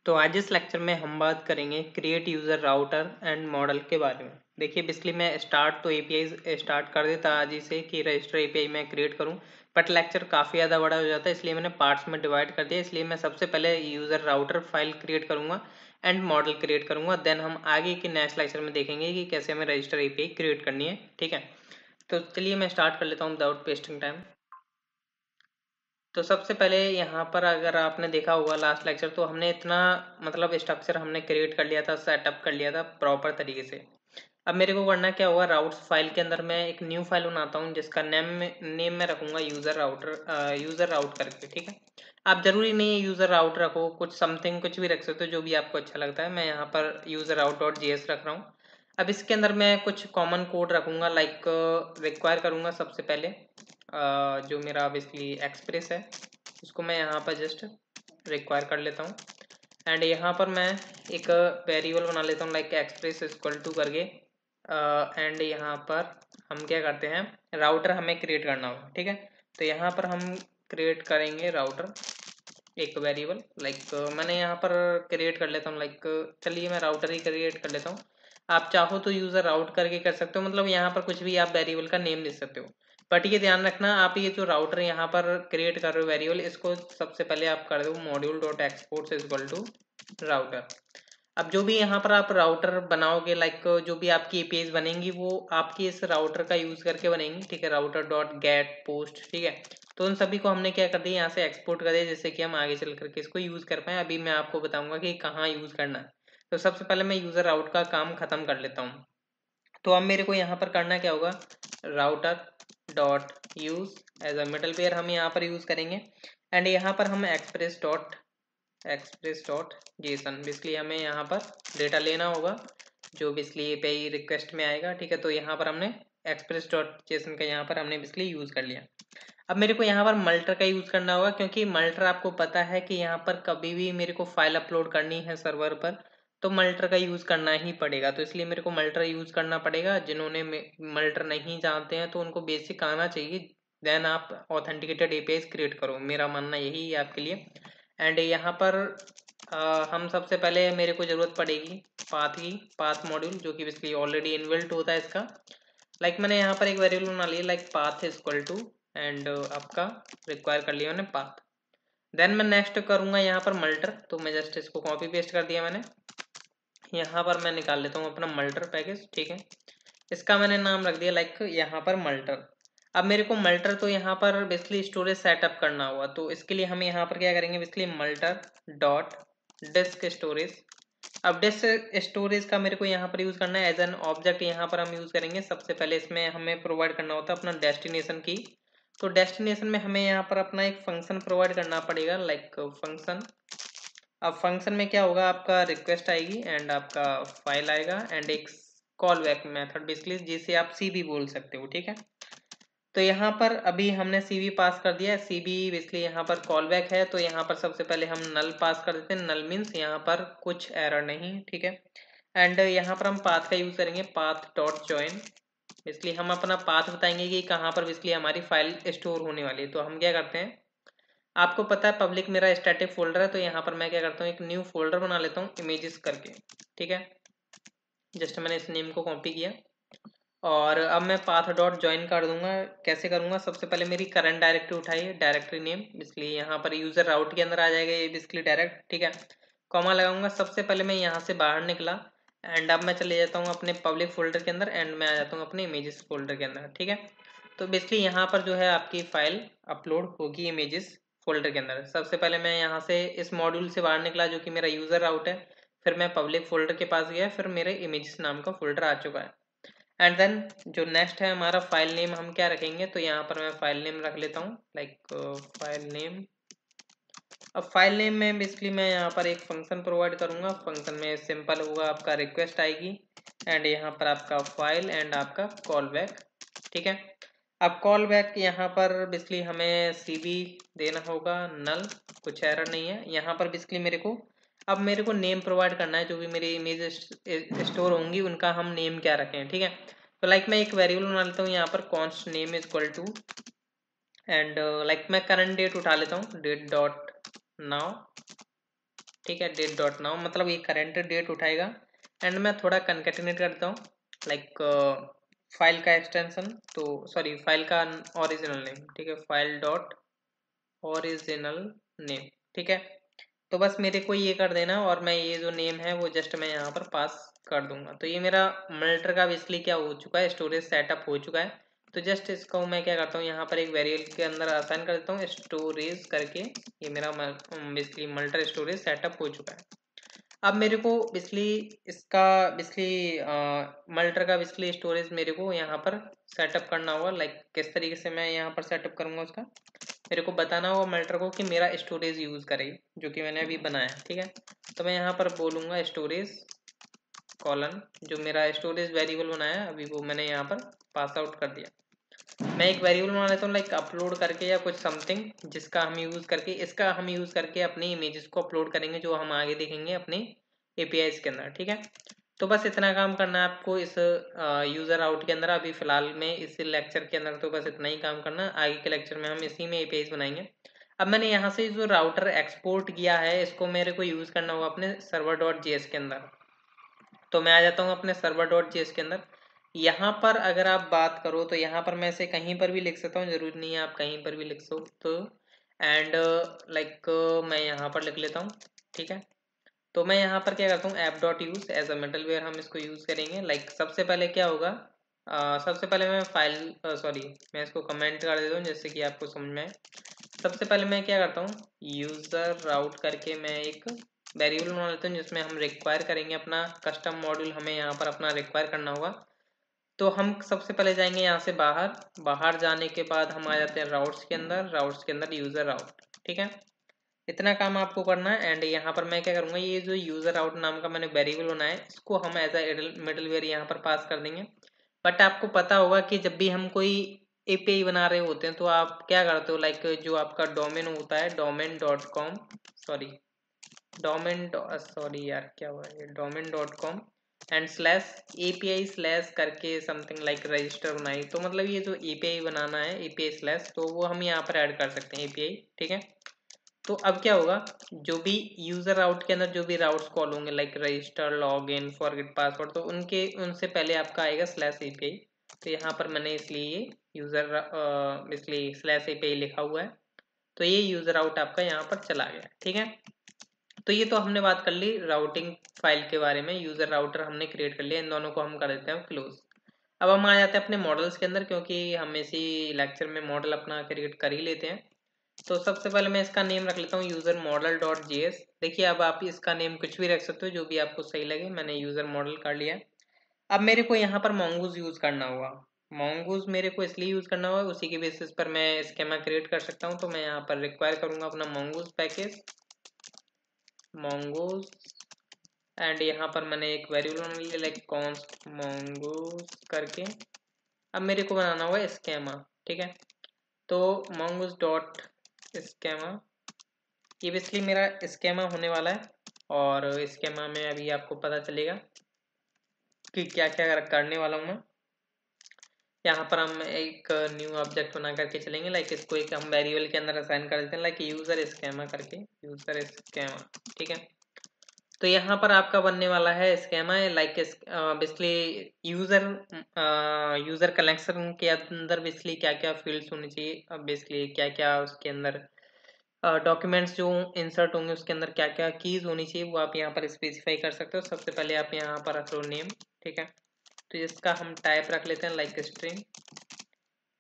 तो आज इस लेक्चर में हम बात करेंगे create user router and model के बारे में। देखिए बेसिकली मैं एपीआई स्टार्ट कर देता आज ही से कि रजिस्टर एपीआई मैं क्रिएट करूं, बट लेक्चर काफ़ी ज़्यादा बड़ा हो जाता है, इसलिए मैंने पार्ट्स में डिवाइड कर दिया। इसलिए मैं सबसे पहले यूज़र राउटर फाइल क्रिएट करूंगा एंड मॉडल क्रिएट करूंगा, देन हम आगे के नेक्स्ट लेक्चर में देखेंगे कि कैसे हमें रजिस्टर एपीआई क्रिएट करनी है। ठीक है, तो चलिए मैं स्टार्ट कर लेता हूँ विदाउट वेस्टिंग टाइम। तो सबसे पहले यहाँ पर अगर आपने देखा होगा लास्ट लेक्चर, तो हमने इतना मतलब स्ट्रक्चर हमने क्रिएट कर लिया था, सेटअप कर लिया था प्रॉपर तरीके से। अब मेरे को करना क्या होगा, राउट्स फाइल के अंदर मैं एक न्यू फाइल बनाता हूँ जिसका नेम में रखूंगा यूज़र राउट करके। ठीक है, आप जरूरी नहीं है यूज़र राउट रखो, कुछ समथिंग कुछ भी रख सकते हो जो भी आपको अच्छा लगता है। मैं यहाँ पर यूज़र राउट डॉट जेएस रख रहा हूँ। अब इसके अंदर मैं कुछ कॉमन कोड रखूंगा, लाइक रिक्वायर करूँगा सबसे पहले जो मेरा बेसिकली एक्सप्रेस है उसको मैं यहाँ पर जस्ट रिक्वायर कर लेता हूँ। एंड यहाँ पर मैं एक वेरिएबल बना लेता हूँ लाइक एक्सप्रेस इक्वल टू करके। एंड यहाँ पर हम क्या करते हैं, राउटर हमें क्रिएट करना होगा। ठीक है, तो यहाँ पर हम क्रिएट करेंगे राउटर एक वेरिएबल, लाइक मैंने यहाँ पर क्रिएट कर लेता हूँ, लाइक चलिए मैं राउटर ही क्रिएट कर लेता हूँ। आप चाहो तो यूज़र राउट करके कर सकते हो, मतलब यहाँ पर कुछ भी आप वेरिएबल का नेम दे सकते हो। बट ये ध्यान रखना, आप ये जो राउटर यहाँ पर क्रिएट कर रहे हो वेरिएबल, इसको सबसे पहले आप कर दो module dot export equal to router. अब जो भी यहाँ पर आप राउटर बनाओगे, लाइक जो भी आपकी एपीआईज बनेंगी वो आपकी इस राउटर का यूज करके बनेंगी। ठीक है, राउटर डॉट गेट पोस्ट। ठीक है, तो उन सभी को हमने क्या कर दिया, यहाँ से एक्सपोर्ट कर दिया जिससे कि हम आगे चल करके इसको यूज कर पाए। अभी मैं आपको बताऊंगा कि कहाँ यूज करना है। तो सबसे पहले मैं यूजर राउट का काम खत्म कर लेता हूँ। तो अब मेरे को यहाँ पर करना क्या होगा, router dot use as a middleware हम यहाँ पर यूज करेंगे। एंड यहाँ पर हम एक्सप्रेस डॉट जेसन बेसिकली हमें यहाँ पर डेटा लेना होगा जो बेसिकली एपीआई रिक्वेस्ट में आएगा। ठीक है, तो यहाँ पर हमने एक्सप्रेस डॉट जेसन का यहाँ पर हमने बेसिकली यूज कर लिया। अब मेरे को यहाँ पर मल्टर का यूज करना होगा, क्योंकि मल्टर आपको पता है कि यहाँ पर कभी भी मेरे को फाइल अपलोड करनी है सर्वर पर तो मल्टर का यूज करना ही पड़ेगा। तो इसलिए मेरे को मल्टर यूज करना पड़ेगा। जिन्होंने मल्टर नहीं जानते हैं तो उनको बेसिक आना चाहिए, देन आप ऑथेंटिकेटेड एपीआई क्रिएट करो, मेरा मानना यही है आपके लिए। एंड यहाँ पर हम सबसे पहले मेरे को जरूरत पड़ेगी पाथ मॉड्यूल, जो कि बेसिकली ऑलरेडी इनबिल्ट होता है इसका। लाइक मैंने यहाँ पर एक वेरिएबल बना लिया like path equal to and आपका रिक्वायर कर लिया मैंने पाथ। देन मैं नेक्स्ट करूँगा यहाँ पर मल्टर, तो मैं जस्ट इसको कॉपी पेस्ट कर दिया मैंने। यहाँ पर मैं निकाल लेता हूँ अपना मल्टर पैकेज। ठीक है, इसका मैंने नाम रख दिया लाइक यहाँ पर मल्टर। अब मेरे को मल्टर तो यहाँ पर बेसिकली स्टोरेज सेटअप करना होगा, तो इसके लिए हम यहाँ पर क्या करेंगे, बेसिकली मल्टर डॉट डिस्क स्टोरेज। अब डिस्क स्टोरेज का मेरे को यहाँ पर यूज करना है एज एन ऑब्जेक्ट, यहाँ पर हम यूज करेंगे। सबसे पहले इसमें हमें प्रोवाइड करना होता है अपना डेस्टिनेशन की। तो डेस्टिनेशन में हमें यहाँ पर अपना एक फंक्शन प्रोवाइड करना पड़ेगा लाइक फंक्शन। अब फंक्शन में क्या होगा, आपका रिक्वेस्ट आएगी एंड आपका फाइल आएगा एंड एक कॉल बैक मेथड बेसिकली जिसे आप सीबी बोल सकते हो। ठीक है, तो यहाँ पर अभी हमने सीबी पास कर दिया है, सीबी बेसिकली यहाँ पर कॉल बैक है। तो यहाँ पर सबसे पहले हम नल पास कर देते हैं, नल मीन्स यहाँ पर कुछ एरर नहीं। ठीक है, एंड यहाँ पर हम पाथ का यूज करेंगे, पाथ डॉट ज्वाइन। इसलिए हम अपना पाथ बताएंगे कि कहाँ पर बेसिकली हमारी फाइल स्टोर होने वाली है। तो हम क्या करते हैं, आपको पता है पब्लिक मेरा स्टैटिक फोल्डर है, तो यहाँ पर मैं क्या करता हूँ एक न्यू फोल्डर बना लेता हूँ इमेजेस करके। ठीक है, जस्ट मैंने इस नेम को कॉपी किया और अब मैं पाथ डॉट ज्वाइन कर दूंगा। कैसे करूंगा, सबसे पहले मेरी करंट डायरेक्टरी उठाइए, डायरेक्टरी नेम इसलिए यहाँ पर यूजर राउट के अंदर आ जाएगा ये बेसिकली डायरेक्ट। ठीक है, कॉमा लगाऊंगा। सबसे पहले मैं यहाँ से बाहर निकला एंड अब मैं चले जाता हूँ अपने पब्लिक फोल्डर के अंदर एंड मैं आ जाता हूँ अपने इमेजेस फोल्डर के अंदर। ठीक है, तो बेसिकली यहाँ पर जो है आपकी फाइल अपलोड होगी इमेजेस फोल्डर के अंदर। सबसे पहले मैं यहाँ से इस मॉड्यूल से बाहर निकला जो कि मेरा यूजर राउट है, फिर मैं पब्लिक फोल्डर के पास गया, फिर मेरे इमेजेस नाम का फोल्डर आ चुका है। एंड देन जो नेक्स्ट है हमारा फाइल नेम हम क्या रखेंगे, तो यहाँ पर मैं फाइल नेम रख लेता हूँ लाइक फाइल नेम। अब फाइल नेम में बेसिकली मैं यहाँ पर एक फंक्शन प्रोवाइड करूँगा। फंक्शन में सिंपल होगा, आपका रिक्वेस्ट आएगी एंड यहाँ पर आपका फाइल एंड आपका कॉल बैक। ठीक है, अब कॉल बैक यहाँ पर बेसिकली हमें सीबी देना होगा नल, कुछ एरर नहीं है यहाँ पर बेसिकली मेरे को। अब मेरे को नेम प्रोवाइड करना है, जो भी मेरी इमेज स्टोर होंगी उनका हम नेम क्या रखें। ठीक है, तो लाइक मैं एक वेरिएबल बना लेता हूँ यहाँ पर const name is equal to and like मैं करंट डेट उठा लेता हूँ, डेट डॉट नाउ। ठीक है। डेट डॉट नाउ मतलब ये करंट डेट उठाएगा। एंड मैं थोड़ा कंकेटिनेट करता हूँ लाइक फाइल का एक्सटेंशन, तो सॉरी फाइल का ओरिजिनल नेम, ठीक है, फाइल डॉट ओरिजिनल नेम, ठीक है। तो बस मेरे को ये कर देना और मैं ये जो नेम है वो जस्ट मैं यहाँ पर पास कर दूंगा। तो ये मेरा मल्टर का बेसिकली क्या हो चुका है, स्टोरेज सेटअप हो चुका है। तो जस्ट इसको मैं क्या करता हूँ, यहाँ पर एक वेरिएबल के अंदर असाइन कर देता हूँ स्टोरेज करके। ये मेरा बेसिकली मल्टर स्टोरेज सेटअप हो चुका है। अब मेरे को बेसिकली इसका बेसिकली मल्टर का बेसिकली स्टोरेज मेरे को यहाँ पर सेटअप करना होगा। लाइक किस तरीके से मैं यहाँ पर सेटअप करूँगा उसका मेरे को बताना होगा मल्टर को कि मेरा स्टोरेज यूज़ करे, जो कि मैंने अभी बनाया, ठीक है। तो मैं यहाँ पर बोलूँगा स्टोरेज कॉलन, जो मेरा स्टोरेज वेरिएबल बनाया अभी वो मैंने यहाँ पर पास आउट कर दिया। मैं एक वेरिएबल बना लेता हूँ लाइक अपलोड करके या कुछ समथिंग, जिसका हम यूज़ करके इसका हम यूज़ करके अपनी इमेजेस को अपलोड करेंगे, जो हम आगे देखेंगे अपने एपीआईज के अंदर, ठीक है। तो बस इतना काम करना है आपको इस यूज़र आउट के अंदर। अभी फिलहाल में इस लेक्चर के अंदर तो बस इतना ही काम करना, आगे के लेक्चर में हम इसी में एपीआईज बनाएंगे। अब मैंने यहाँ से जो राउटर एक्सपोर्ट किया है इसको मेरे को यूज़ करना होगा अपने सर्वर डॉट जेएस के अंदर। तो मैं आ जाता हूँ अपने सर्वर डॉट जेएस के अंदर। यहाँ पर अगर आप बात करो तो यहाँ पर मैं इसे कहीं पर भी लिख सकता हूँ, जरूरी नहीं है आप कहीं पर भी लिख सकते हो। एंड लाइक मैं यहाँ पर लिख लेता हूँ, ठीक है। तो मैं यहाँ पर क्या करता हूँ, app dot use as a middleware हम इसको यूज़ करेंगे। लाइक सबसे पहले क्या होगा, सबसे पहले मैं फाइल सॉरी मैं इसको कमेंट कर देता हूँ जिससे कि आपको समझ में आए। सबसे पहले मैं क्या करता हूँ, यूज़र राउट करके मैं एक वेरिएबल बना लेता हूँ जिसमें हम रिक्वायर करेंगे अपना कस्टम मॉड्यूल, हमें यहाँ पर अपना रिक्वायर करना होगा। तो हम सबसे पहले जाएंगे यहाँ से बाहर, बाहर जाने के बाद हम आ जाते हैं राउट्स के अंदर, राउट्स के अंदर यूज़र राउट, ठीक है। इतना काम आपको करना है। एंड यहाँ पर मैं क्या करूँगा, ये जो यूज़र आउट नाम का मैंने वेरिएबल बनाया है इसको हम एज अ मिडलवेयर यहाँ पर पास कर देंगे। बट आपको पता होगा कि जब भी हम कोई एपीआई बना रहे होते हैं तो आप क्या करते हो, लाइक जो आपका डोमेन होता है domain dot com, sorry domain sorry यार क्या हुआ है, domain dot com and slash API slash करके समथिंग लाइक रजिस्टर बनाई। तो मतलब ये जो एपीआई बनाना है एपीआई स्लैश, तो वो हम यहाँ पर ऐड कर सकते हैं एपीआई, ठीक है। तो अब क्या होगा, जो भी यूजर राउट के अंदर जो भी राउट्स कॉल होंगे like register log in forget password, तो उनके उनसे पहले आपका आएगा स्लैश एपीआई। तो यहाँ पर मैंने इसलिए ये यूजर इसलिए स्लैश एपीआई लिखा हुआ है। तो ये यूजर आउट आपका यहाँ पर चला गया, ठीक है। तो ये तो हमने बात कर ली राउटिंग फाइल के बारे में, यूजर राउटर हमने क्रिएट कर लिया, इन दोनों को हम कर देते हैं क्लोज। अब हम आ जाते हैं अपने मॉडल्स के अंदर, क्योंकि हम इसी लेक्चर में मॉडल अपना क्रिएट कर ही लेते हैं। तो सबसे पहले मैं इसका नेम रख लेता हूँ यूजर मॉडल डॉट जेएस। देखिए अब आप इसका नेम कुछ भी रख सकते हो जो भी आपको सही लगे, मैंने यूजर मॉडल कर लिया है। अब मेरे को यहाँ पर मोंगूज यूज करना होगा। मोंगूज मेरे को इसलिए यूज करना होगा, उसी के बेसिस पर मैं स्कीमा क्रिएट कर सकता हूँ। तो मैं यहाँ पर रिक्वायर करूंगा अपना मोंगूज पैकेज मोंगूज, एंड यहाँ पर मैंने एक वेरिएबल बना लिया लाइक कॉन्स्ट मोंगूज करके। अब मेरे को बनाना होगा स्कीमा, ठीक है। तो मोंगूज डॉट स्कीमा, ये बेसिकली मेरा स्कीमा होने वाला है। और स्कीमा में अभी आपको पता चलेगा कि क्या क्या करने वाला हूँ मैं। यहाँ पर हम एक न्यू ऑब्जेक्ट बना करके चलेंगे, लाइक इसको एक हम वेरिएबल के अंदर असाइन कर देते हैं लाइक यूजर स्कीमा करके, यूजर स्कीमा, ठीक है। तो यहाँ पर आपका बनने वाला है schema like basically user user collection के अंदर बेसिकली क्या क्या फील्ड्स होनी चाहिए, बेसिकली क्या क्या उसके अंदर डॉक्यूमेंट्स जो इंसर्ट होंगे उसके अंदर क्या क्या कीज होनी चाहिए वो आप यहाँ पर स्पेसिफाई कर सकते हो। सबसे पहले आप यहाँ पर रख लो नेम, ठीक है। तो इसका हम टाइप रख लेते हैं लाइक स्ट्रिंग,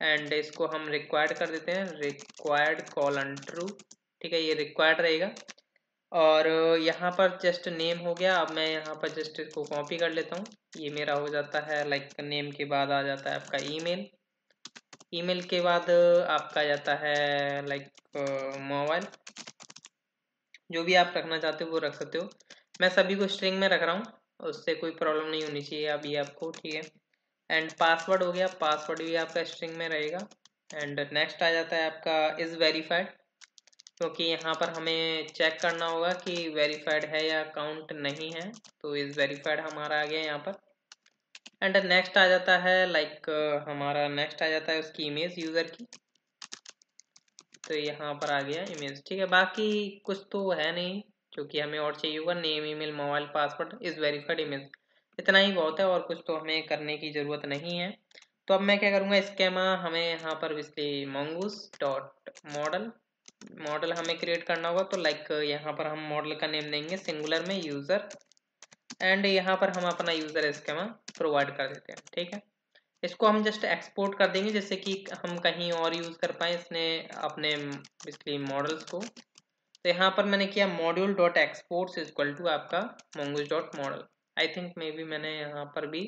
एंड इसको हम रिक्वायर्ड कर देते हैं रिक्वायर्ड कॉलन ट्रू, ठीक है, ये रिक्वायर्ड रहेगा। और यहाँ पर जस्ट नेम हो गया। अब मैं यहाँ पर जस्ट इसको कॉपी कर लेता हूँ, ये मेरा हो जाता है लाइक नेम के बाद आ जाता है आपका ईमेल, ईमेल के बाद आपका जाता है लाइक मोबाइल, जो भी आप रखना चाहते हो वो रख सकते हो। मैं सभी को स्ट्रिंग में रख रहा हूँ, उससे कोई प्रॉब्लम नहीं होनी चाहिए अभी आपको, ठीक है। एंड पासवर्ड हो गया, पासवर्ड भी आपका स्ट्रिंग में रहेगा। एंड नेक्स्ट आ जाता है आपका इज़ वेरीफाइड, क्योंकि यहाँ पर हमें चेक करना होगा कि वेरीफाइड है या काउंट नहीं है। तो इज़ वेरीफाइड हमारा आ गया यहाँ पर। एंड नेक्स्ट आ जाता है लाइक हमारा नेक्स्ट आ जाता है उसकी इमेज यूज़र की। तो यहाँ पर आ गया इमेज, ठीक है। बाकी कुछ तो है नहीं क्योंकि हमें और चाहिए होगा name, email, mobile, password is verified image. इतना ही बहुत है और कुछ तो हमें करने की ज़रूरत नहीं है। तो अब मैं क्या करूँगा, स्कीमा हमें यहाँ पर बेसिकली mongoose डॉट मॉडल हमें क्रिएट करना होगा। तो लाइक यहाँ पर हम मॉडल का नेम देंगे सिंगुलर में यूज़र, एंड यहाँ पर हम अपना यूज़र स्कीमा प्रोवाइड कर देते हैं। ठीक है, इसको हम जस्ट एक्सपोर्ट कर देंगे जिससे कि हम कहीं और यूज़ कर पाएँ इसने अपने बेसिकली मॉडल्स को। तो यहाँ पर मैंने किया module dot exports equal to आपका mongoose dot model. I think may be मैंने यहाँ पर भी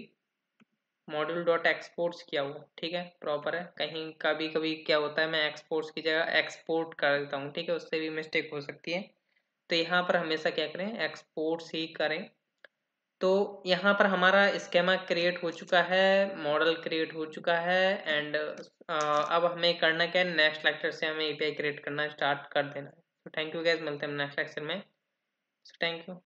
मॉड्यूल डॉट एक्सपोर्ट्स किया हुआ। ठीक है, प्रॉपर है। कहीं कभी कभी क्या होता है, मैं एक्सपोर्ट्स की जगह एक्सपोर्ट कर देता हूँ। ठीक है, उससे भी मिस्टेक हो सकती है। तो यहाँ पर हमेशा क्या करें, एक्सपोर्ट्स ही करें। तो यहाँ पर हमारा स्कीमा क्रिएट हो चुका है, मॉडल क्रिएट हो चुका है, एंड अब हमें करना क्या है, नेक्स्ट लेक्चर से हमें एपीआई क्रिएट करना स्टार्ट कर देना है। तो थैंक यू गाइस, मिलते हैं नेक्स्ट लेक्चर में। Thank you.